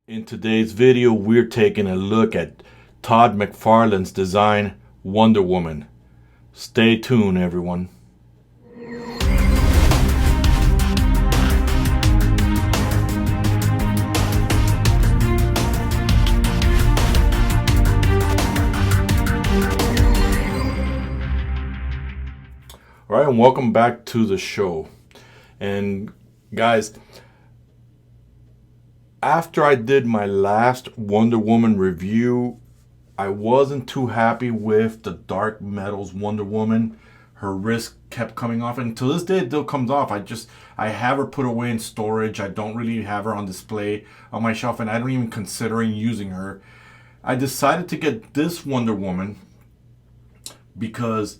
In today's video, we're taking a look at Todd McFarlane's design, Wonder Woman. Stay tuned, everyone. All right, and welcome back to the show. And guys, after I did my last Wonder Woman review, I wasn't too happy with the Dark Metals Wonder Woman. Her wrist kept coming off, and to this day it still comes off. I have her put away in storage. I don't really have her on display on my shelf, and I don't even considering using her. I decided to get this Wonder Woman because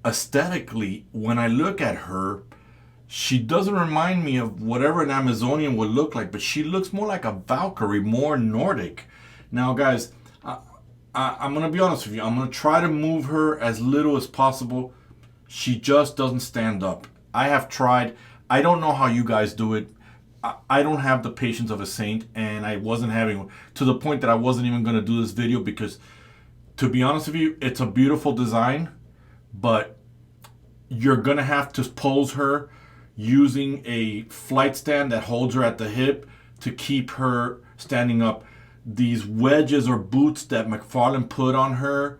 aesthetically, when I look at her, she doesn't remind me of whatever an Amazonian would look like, but she looks more like a Valkyrie, more Nordic. Now, guys, I'm going to be honest with you. I'm going to try to move her as little as possible. She just doesn't stand up. I have tried. I don't know how you guys do it. I don't have the patience of a saint, and I wasn't having, to the point that I wasn't even going to do this video because, to be honest with you, it's a beautiful design, but you're going to have to pose her using a flight stand that holds her at the hip to keep her standing up. These wedges or boots that McFarlane put on her,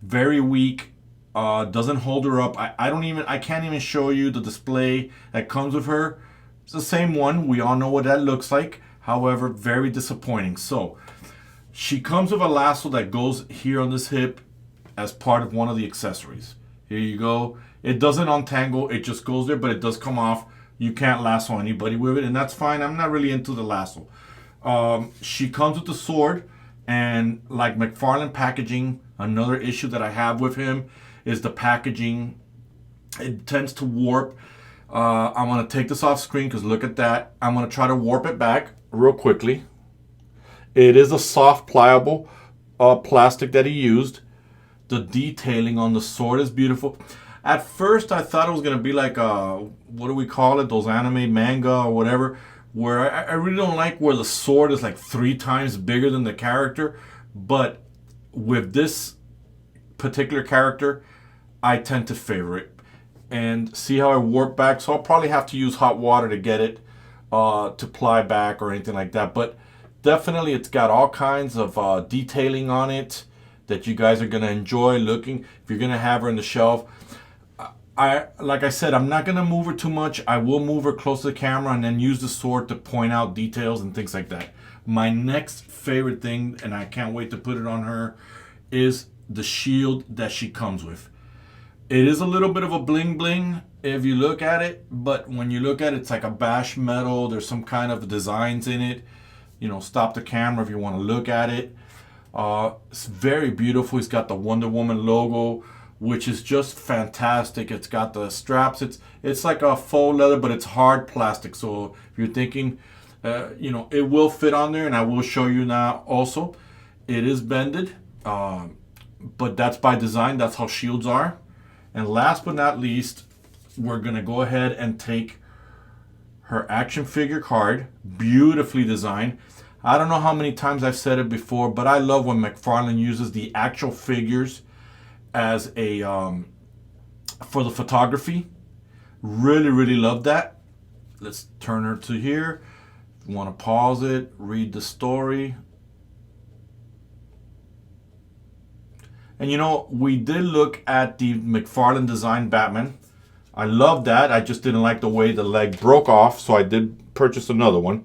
very weak, doesn't hold her up. I can't even show you the display that comes with her. It's the same one. We all know what that looks like. However, very disappointing. So she comes with a lasso that goes here on this hip as part of one of the accessories. Here you go. It doesn't untangle, it just goes there, but it does come off. You can't lasso anybody with it, and that's fine. I'm not really into the lasso. She comes with the sword, and like McFarlane packaging, another issue that I have with him is the packaging. It tends to warp. I'm going to take this off screen because look at that. I'm going to try to warp it back real quickly. It is a soft, pliable plastic that he used. The detailing on the sword is beautiful. At first, I thought it was going to be like, what do we call it? Those anime manga or whatever, where I really don't like where the sword is like 3 times bigger than the character. But with this particular character, I tend to favor it. And see how I warp back? So I'll probably have to use hot water to get it to ply back or anything like that. But definitely, it's got all kinds of detailing on it that you guys are going to enjoy looking. If you're going to have her on the shelf, like I said, I'm not going to move her too much. I will move her close to the camera and then use the sword to point out details and things like that. My next favorite thing, and I can't wait to put it on her, is the shield that she comes with. It is a little bit of a bling bling if you look at it, but when you look at it, it's like a bash metal. There's some kind of designs in it. You know, stop the camera if you want to look at it. It's very beautiful. It's got the Wonder Woman logo, which is just fantastic. It's got the straps. It's like a faux leather, but it's hard plastic. So if you're thinking, it will fit on there, and I will show you now also. It is bended, but that's by design. That's how shields are. And last but not least, we're going to go ahead and take her action figure card, beautifully designed. I don't know how many times I've said it before, but I love when McFarlane uses the actual figures as a for the photography. Really, really love that. Let's turn her to here. If you want to pause it, read the story. And we did look at the McFarlane design Batman. I love that. I just didn't like the way the leg broke off, so I did purchase another one.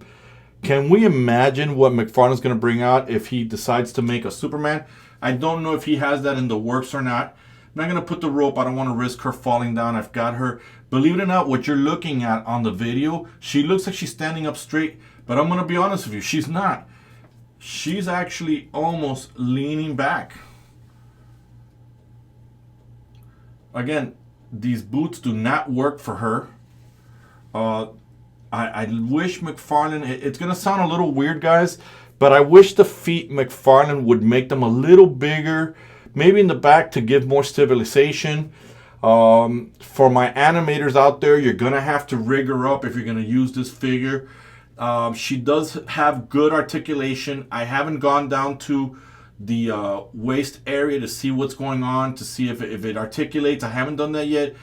Can we imagine what McFarlane's going to bring out if he decides to make a Superman? I don't know if he has that in the works or not. I'm not going to put the rope. I don't want to risk her falling down. I've got her. Believe it or not, what you're looking at on the video, she looks like she's standing up straight. But I'm going to be honest with you, she's not. She's actually almost leaning back. Again, these boots do not work for her. I wish McFarlane, it's going to sound a little weird, guys, but I wish the feet McFarlane would make them a little bigger, maybe in the back to give more stabilization. For my animators out there, you're going to have to rig her up if you're going to use this figure. She does have good articulation. I haven't gone down to the waist area to see what's going on, to see if it articulates. I haven't done that yet.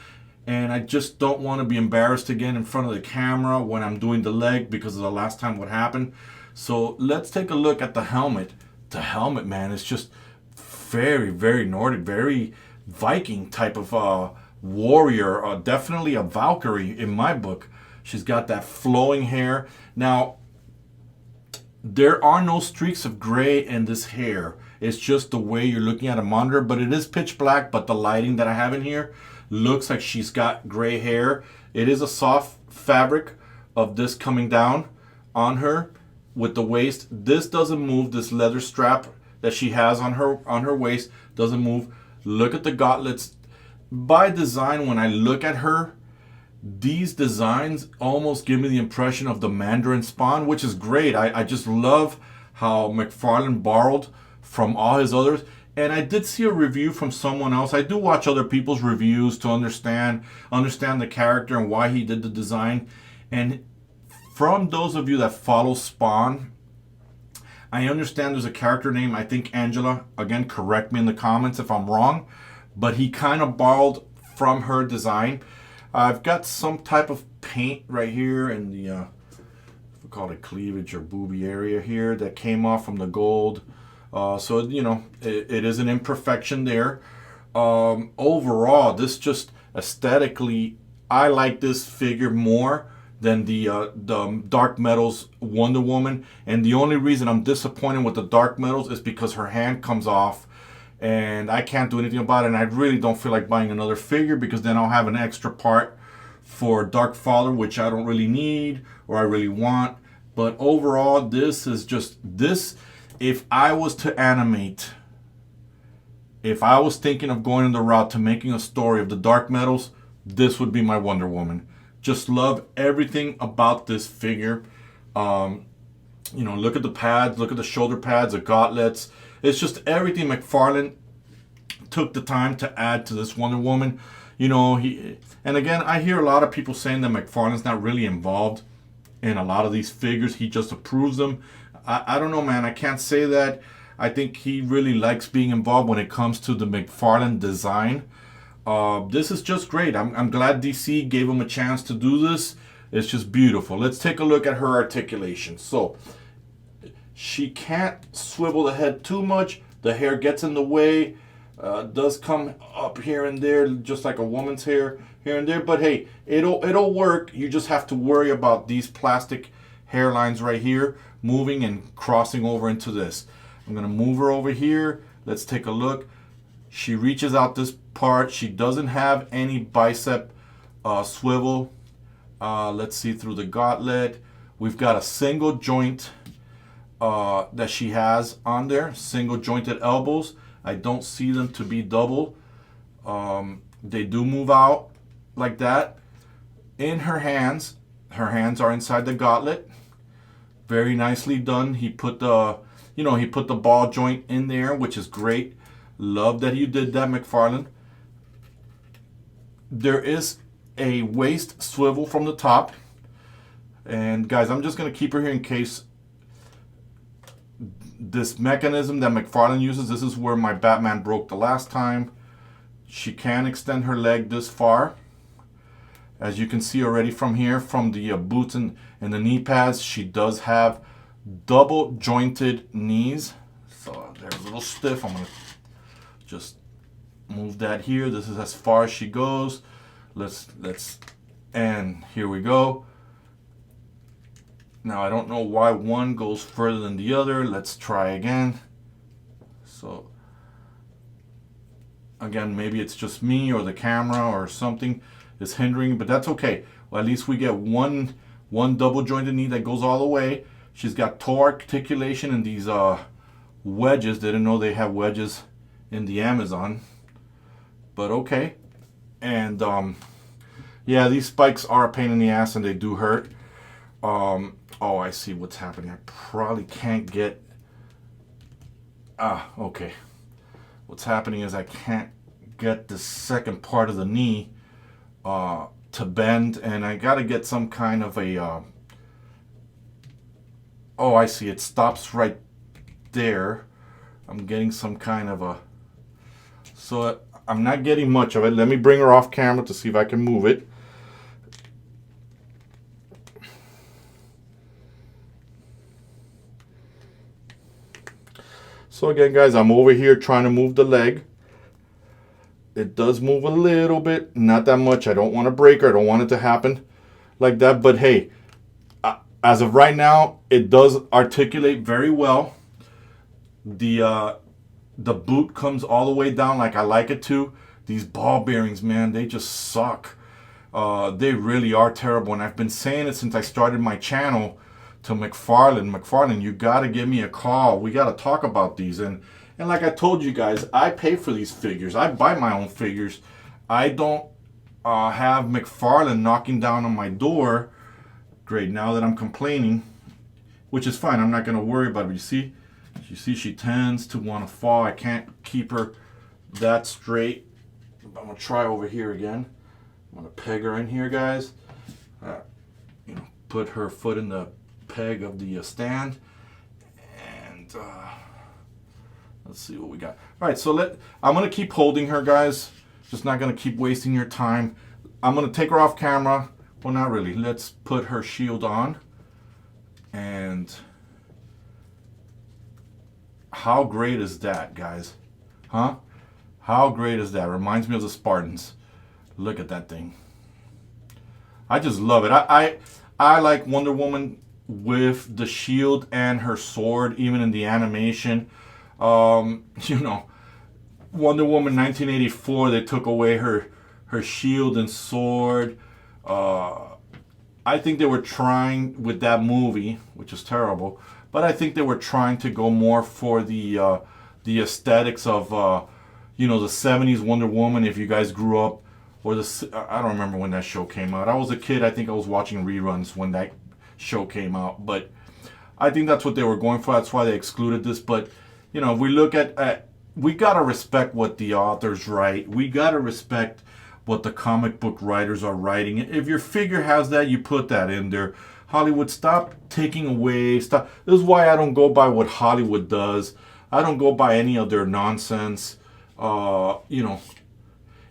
And I just don't want to be embarrassed again in front of the camera when I'm doing the leg because of the last time what happened. So let's take a look at the helmet. The helmet, man, is just very, very Nordic, very Viking type of warrior. Definitely a Valkyrie in my book. She's got that flowing hair. Now, there are no streaks of gray in this hair. It's just the way you're looking at a monitor, but it is pitch black, but the lighting that I have in here looks like she's got gray hair. It is a soft fabric of this coming down on her with the waist. This doesn't move. This leather strap that she has on her waist doesn't move. Look at the gauntlets. By design, when I look at her, these designs almost give me the impression of the Mandarin Spawn, which is great. I just love how McFarlane borrowed from all his others. And I did see a review from someone else. I do watch other people's reviews to understand the character and why he did the design. And from those of you that follow Spawn, I understand there's a character name, I think Angela. Again, correct me in the comments if I'm wrong. But he kind of borrowed from her design. I've got some type of paint right here in the, we call it cleavage or boobie area here that came off from the gold. So, you know, it is an imperfection there. Overall, this just aesthetically, I like this figure more than the Dark Metals Wonder Woman. And the only reason I'm disappointed with the Dark Metals is because her hand comes off and I can't do anything about it. And I really don't feel like buying another figure because then I'll have an extra part for Dark Father, which I don't really need or I really want. But overall, this is just this. If I was to animate, if I was thinking of going in the route to making a story of the Dark Metals, this would be my Wonder Woman. Just love everything about this figure. You know, look at the pads, look at the shoulder pads, the gauntlets. It's just everything McFarlane took the time to add to this Wonder Woman. You know, and again, I hear a lot of people saying that McFarlane's not really involved in a lot of these figures. He just approves them. I don't know, man. I can't say that. I think he really likes being involved when it comes to the McFarlane design. This is just great. I'm glad DC gave him a chance to do this. It's just beautiful. Let's take a look at her articulation. So, she can't swivel the head too much. The hair gets in the way. Does come up here and there, just like a woman's hair here and there. But hey, it'll work. You just have to worry about these plastic hairlines right here moving and crossing over into this. I'm gonna move her over here. Let's take a look. She reaches out this part. She doesn't have any bicep swivel. Let's see through the gauntlet. We've got a single joint that she has on there. Single jointed elbows. I don't see them to be double. They do move out like that. In her hands are inside the gauntlet. Very nicely done. He put the, you know, he put the ball joint in there, which is great. Love that you did that, McFarlane. There is a waist swivel from the top. And guys, I'm just going to keep her here in case this mechanism that McFarlane uses, this is where my Batman broke the last time. She can extend her leg this far. As you can see already from here, from the boots and the knee pads, she does have double jointed knees. So they're a little stiff. I'm going to just move that here. This is as far as she goes. And here we go. Now I don't know why one goes further than the other. Let's try again. So again, maybe it's just me or the camera or something is hindering, but that's okay. Well, at least we get one double jointed knee that goes all the way. She's got toe articulation and these wedges. Didn't know they have wedges in the Amazon, but okay. And yeah, these spikes are a pain in the ass and they do hurt. Oh, I see what's happening. I probably can't get... okay. What's happening is I can't get the second part of the knee to bend, and I got to get some kind of a Oh, I see. It stops right there. I'm getting some kind of a... So I'm not getting much of it. Let me bring her off camera to see if I can move it. So again, guys, I'm over here trying to move the leg. It does move a little bit, not that much. I don't want to break her. I don't want it to happen like that. But hey, as of right now, it does articulate very well. The boot comes all the way down like I like it to. These ball bearings, man, they just suck. They really are terrible. And I've been saying it since I started my channel to McFarlane. McFarlane, you got to give me a call. We got to talk about these. And like I told you guys, I pay for these figures. I buy my own figures. I don't have McFarlane knocking down on my door. Great, now that I'm complaining, which is fine. I'm not going to worry about it. You see, she tends to want to fall. I can't keep her that straight. I'm going to try over here again. I'm going to peg her in here, guys. Put her foot in the peg of the stand. And let's see what we got. All right, so I'm going to keep holding her, guys. Just not going to keep wasting your time. I'm going to take her off camera. Well, not really. Let's put her shield on. And how great is that, guys? Huh? How great is that? Reminds me of the Spartans. Look at that thing. I just love it. I like Wonder Woman with the shield and her sword, even in the animation. You know, Wonder Woman 1984, they took away her shield and sword. I think they were trying with that movie, which is terrible, but I think they were trying to go more for the aesthetics of you know, the 70s Wonder Woman. If you guys grew up, or I don't remember when that show came out. I was a kid. I think I was watching reruns when that show came out, but I think that's what they were going for. That's why they excluded this. But you know, if we look at we gotta respect what the authors write. We gotta respect what the comic book writers are writing. If your figure has that, you put that in there. Hollywood, stop taking away. Stop. This is why I don't go by what Hollywood does. I don't go by any of their nonsense. You know,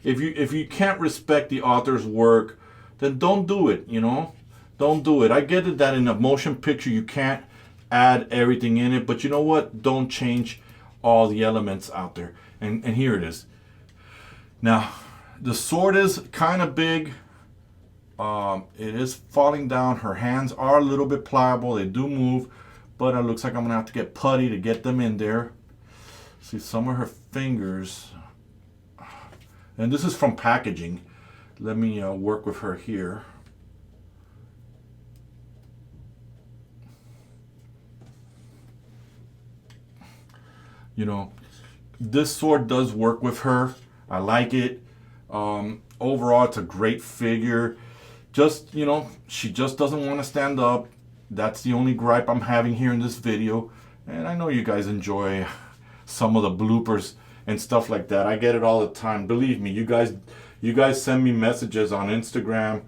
if you can't respect the author's work, then don't do it. You know, don't do it. I get it that in a motion picture you can't add everything in it, but you know what? Don't change all the elements out there. And here it is. Now, the sword is kind of big. It is falling down. Her hands are a little bit pliable. They do move, but it looks like I'm gonna have to get putty to get them in there. See some of her fingers. And this is from packaging. Let me work with her here. You know, this sword does work with her. I like it. Overall, it's a great figure. Just, you know, she just doesn't want to stand up. That's the only gripe I'm having here in this video. And I know you guys enjoy some of the bloopers and stuff like that. I get it all the time. Believe me, you guys send me messages on Instagram.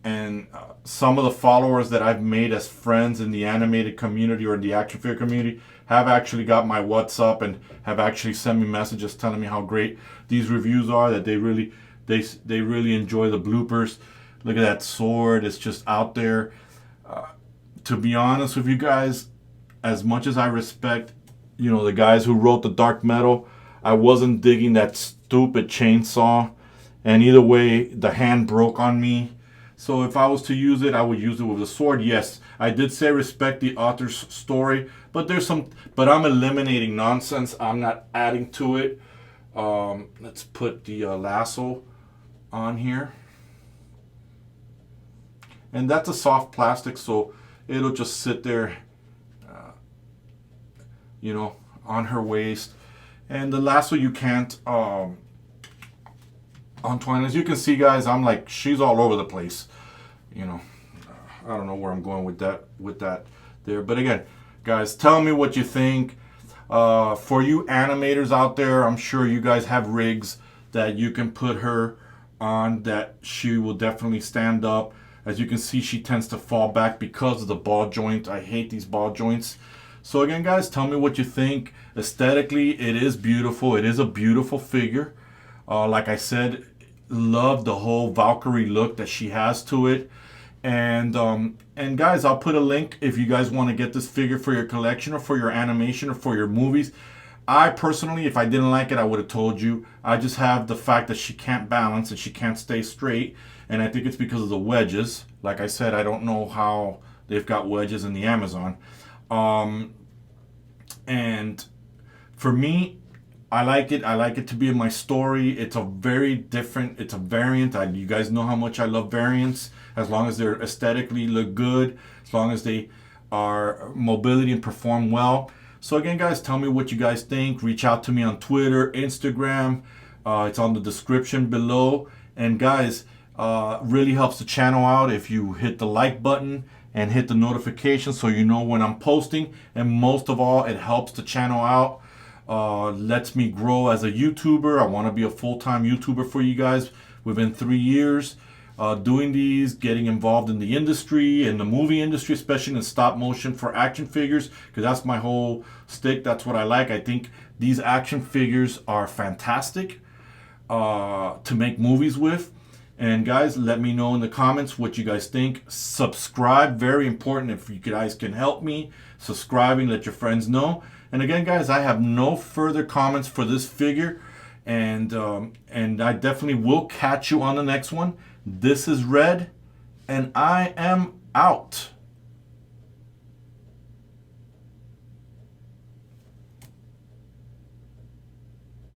And some of the followers that I've made as friends in the animated community or the action figure community have actually got my WhatsApp and have actually sent me messages telling me how great these reviews are, that they really enjoy the bloopers. Look at that sword. It's just out there. To be honest with you guys, as much as I respect, you know, the guys who wrote the Dark Metal, I wasn't digging that stupid chainsaw. And either way, the hand broke on me. So if I was to use it, I would use it with a sword. Yes, I did say respect the author's story, but I'm eliminating nonsense. I'm not adding to it. Let's put the lasso on here. And that's a soft plastic, so it'll just sit there, you know, on her waist. And the lasso you can't untwine. As you can see, guys, I'm like, she's all over the place. You know, I don't know where I'm going with that there. But again, guys, tell me what you think. For you animators out there, I'm sure you guys have rigs that you can put her on that she will definitely stand up. As you can see, she tends to fall back because of the ball joint. I hate these ball joints. So again, guys, tell me what you think. Aesthetically, it is beautiful. It is a beautiful figure. Like I said, love the whole Valkyrie look that she has to it. And guys, I'll put a link if you guys want to get this figure for your collection or for your animation or for your movies. I personally, if I didn't like it, I would have told you. I just have the fact that she can't balance and she can't stay straight. And I think it's because of the wedges. Like I said, I don't know how they've got wedges in the Amazon. And for me, I like it. I like it to be in my story. It's a very different, it's a variant. You guys know how much I love variants. As long as they're aesthetically look good, as long as they are mobility and perform well. So again, guys, tell me what you guys think. Reach out to me on Twitter, Instagram. It's on the description below. And guys, really helps the channel out if you hit the like button and hit the notification so you know when I'm posting. And most of all, it helps the channel out. Lets me grow as a YouTuber. I want to be a full-time YouTuber for you guys within 3 years. Doing these, getting involved in the industry, in the movie industry, especially in stop motion for action figures, because that's my whole stick. That's what I like. I think these action figures are fantastic to make movies with. And guys, let me know in the comments what you guys think. Subscribe, very important. If you guys can help me subscribing, let your friends know. And again, guys, I have no further comments for this figure, and I definitely will catch you on the next one. This is Red, and I am out.